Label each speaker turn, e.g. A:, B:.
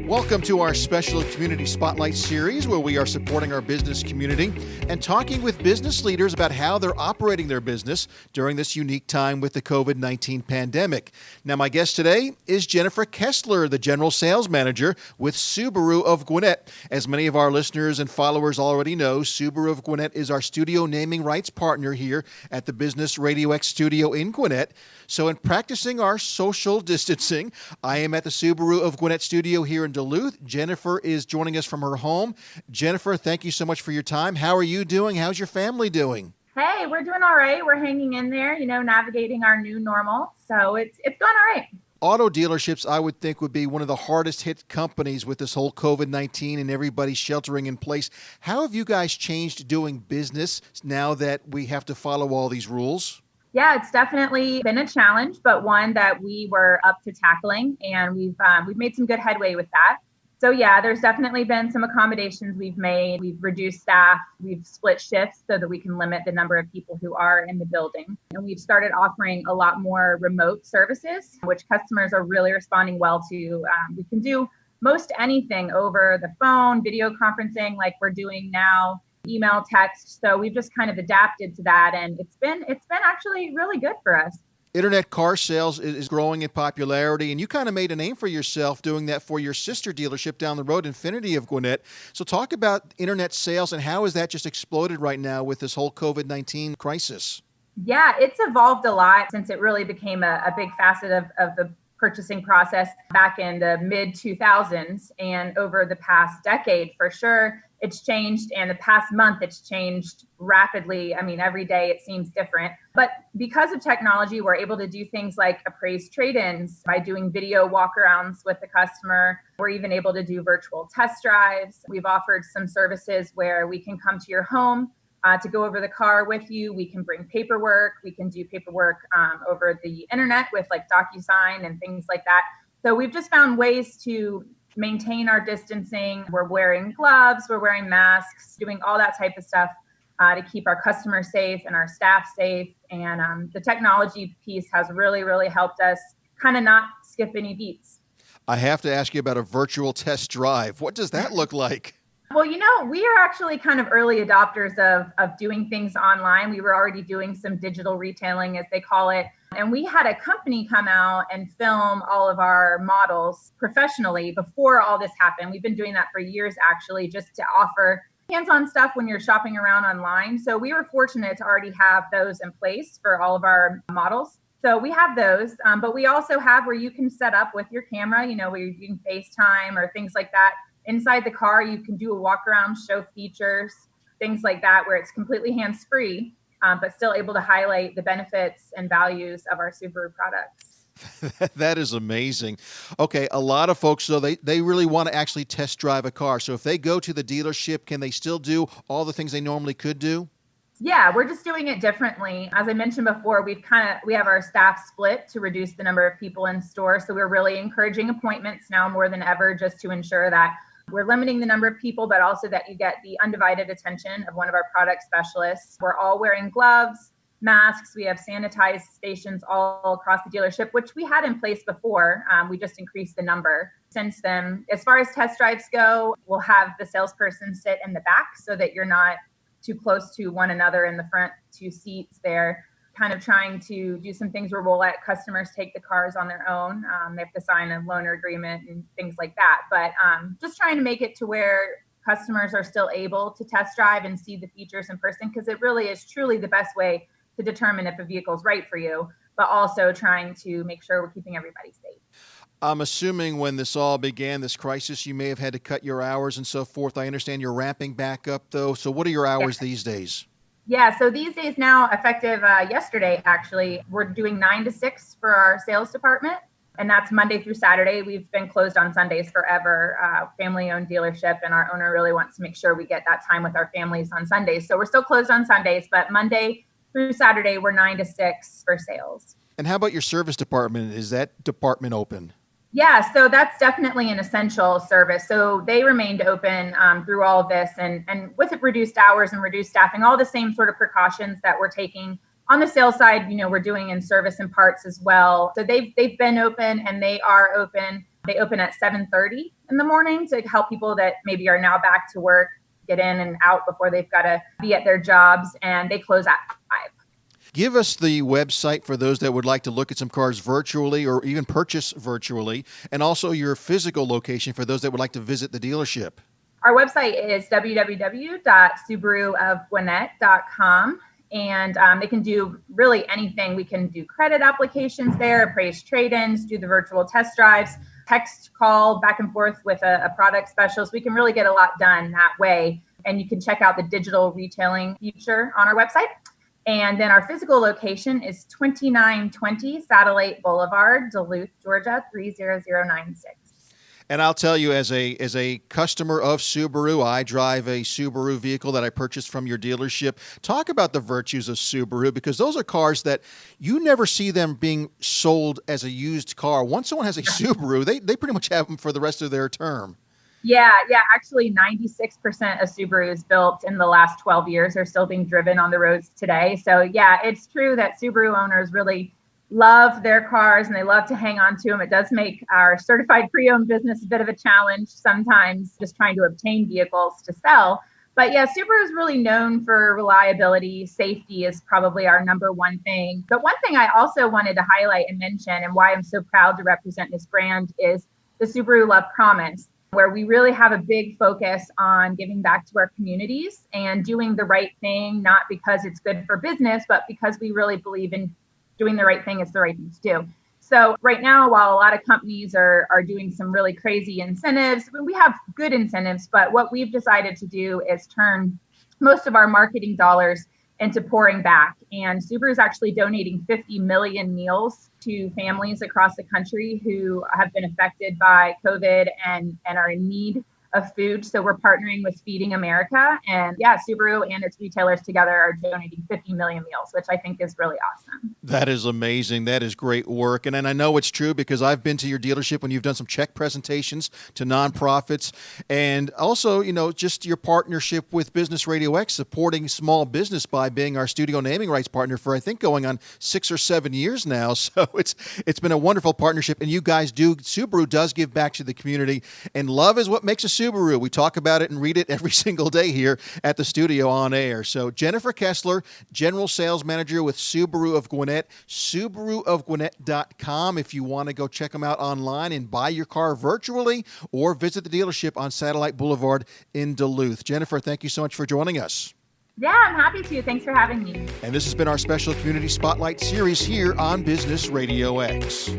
A: Welcome to our special Community Spotlight series where we are supporting our business community and talking with business leaders about how they're operating their business during this unique time with the COVID-19 pandemic. Now, my guest today is Jennifer Kessler, the General Sales Manager with Subaru of Gwinnett. As many of our listeners and followers already know, Subaru of Gwinnett is our studio naming rights partner here at the Business RadioX studio in Gwinnett. So in practicing our social distancing, I am at the Subaru of Gwinnett studio here in Duluth. Jennifer is joining us from her home. Jennifer, thank you so much for your time. How are you doing? How's your family doing?
B: Hey, we're doing all right. We're hanging in there, navigating our new normal. So it's going all right.
A: Auto dealerships, I would think, would be one of the hardest hit companies with this whole COVID-19 and everybody sheltering in place. How have you guys changed doing business now that we have to follow all these rules?
B: Yeah, it's definitely been a challenge, but one that we were up to tackling, and we've made some good headway with that. So yeah, there's definitely been some accommodations we've made. We've reduced staff, we've split shifts so that we can limit the number of people who are in the building. And we've started offering a lot more remote services, which customers are really responding well to. We can do most anything over the phone, video conferencing like we're doing now, email, text. So we've just kind of adapted to that, and it's been actually really good for us.
A: Internet car sales is growing in popularity, and you kind of made a name for yourself doing that for your sister dealership down the road, Infinity of Gwinnett. So talk about internet sales and how has that just exploded right now with this whole COVID-19 crisis?
B: Yeah, it's evolved a lot since it really became a big facet of the purchasing process back in the mid-2000s, and over the past decade, for sure, it's changed. And the past month, it's changed rapidly. I mean, every day it seems different. But because of technology, we're able to do things like appraise trade-ins by doing video walkarounds with the customer. We're even able to do virtual test drives. We've offered some services where we can come to your home to go over the car with you. We can bring paperwork. We can do paperwork over the internet with like DocuSign and things like that. So we've just found ways to maintain our distancing. We're wearing gloves, we're wearing masks, doing all that type of stuff to keep our customers safe and our staff safe. And the technology piece has really, really helped us kind of not skip any beats.
A: I have to ask you about a virtual test drive. What does that look like?
B: Well, we are actually kind of early adopters of doing things online. We were already doing some digital retailing, as they call it. And we had a company come out and film all of our models professionally before all this happened. We've been doing that for years, actually, just to offer hands-on stuff when you're shopping around online. So we were fortunate to already have those in place for all of our models. So we have those, but we also have where you can set up with your camera, where you can FaceTime or things like that. Inside the car, you can do a walk around, show features, things like that, where it's completely hands-free, but still able to highlight the benefits and values of our Subaru products.
A: That is amazing. Okay, a lot of folks, though, they really want to actually test drive a car. So if they go to the dealership, can they still do all the things they normally could do?
B: Yeah, we're just doing it differently. As I mentioned before, we have our staff split to reduce the number of people in store. So we're really encouraging appointments now more than ever, just to ensure that we're limiting the number of people, but also that you get the undivided attention of one of our product specialists. We're all wearing gloves, masks. We have sanitized stations all across the dealership, which we had in place before. We just increased the number since then. As far as test drives go, we'll have the salesperson sit in the back so that you're not too close to one another in the front two seats there. Kind of trying to do some things where we'll let customers take the cars on their own. They have to sign a loaner agreement and things like that. But just trying to make it to where customers are still able to test drive and see the features in person, because it really is truly the best way to determine if a vehicle is right for you, but also trying to make sure we're keeping everybody safe.
A: I'm assuming when this all began, this crisis, you may have had to cut your hours and so forth. I understand you're ramping back up, though. So what are your hours these days?
B: Yeah, so these days now, effective yesterday, actually, we're doing 9 to 6 for our sales department. And that's Monday through Saturday. We've been closed on Sundays forever, family-owned dealership. And our owner really wants to make sure we get that time with our families on Sundays. So we're still closed on Sundays, but Monday through Saturday, we're 9 to 6 for sales.
A: And how about your service department? Is that department open?
B: Yeah, so that's definitely an essential service. So they remained open through all of this, and with reduced hours and reduced staffing, all the same sort of precautions that we're taking on the sales side, we're doing in service and parts as well. So they've been open and they are open. They open at 7:30 in the morning to help people that maybe are now back to work get in and out before they've got to be at their jobs, and they close at 5.
A: Give us the website for those that would like to look at some cars virtually or even purchase virtually, and also your physical location for those that would like to visit the dealership.
B: Our website is www.subaruofgwinnett.com, and they can do really anything. We can do credit applications there, appraise trade-ins, do the virtual test drives, text, call back and forth with a product specialist. We can really get a lot done that way. And you can check out the digital retailing feature on our website. And then our physical location is 2920 Satellite Boulevard, Duluth, Georgia, 30096.
A: And I'll tell you, as a customer of Subaru, I drive a Subaru vehicle that I purchased from your dealership. Talk about the virtues of Subaru, because those are cars that you never see them being sold as a used car. Once someone has a Subaru, they pretty much have them for the rest of their term.
B: Yeah. Actually, 96% of Subarus built in the last 12 years are still being driven on the roads today. So yeah, it's true that Subaru owners really love their cars and they love to hang on to them. It does make our certified pre-owned business a bit of a challenge sometimes, just trying to obtain vehicles to sell. But yeah, Subaru is really known for reliability. Safety is probably our number one thing. But one thing I also wanted to highlight and mention, and why I'm so proud to represent this brand, is the Subaru Love Promise, where we really have a big focus on giving back to our communities and doing the right thing, not because it's good for business, but because we really believe in doing the right thing is the right thing to do. So right now, while a lot of companies are doing some really crazy incentives, we have good incentives, but what we've decided to do is turn most of our marketing dollars into pouring back. And Subaru is actually donating 50 million meals to families across the country who have been affected by COVID and are in need of food. So we're partnering with Feeding America, and yeah, Subaru and its retailers together are donating 50 million meals, which I think is really awesome.
A: That is amazing. That is great work. And I know it's true because I've been to your dealership when you've done some check presentations to nonprofits, and also, just your partnership with Business RadioX, supporting small business by being our studio naming rights partner for, I think, going on 6 or 7 years now. So it's been a wonderful partnership, and you guys Subaru does give back to the community, and love is what makes a Subaru. We talk about it and read it every single day here at the studio on air. So Jennifer Kessler, General Sales Manager with Subaru of Gwinnett, SubaruofGwinnett.com if you want to go check them out online and buy your car virtually, or visit the dealership on Satellite Boulevard in Duluth. Jennifer, thank you so much for joining us.
B: Yeah, I'm happy to. Thanks for having me.
A: And this has been our special Community Spotlight series here on Business Radio X.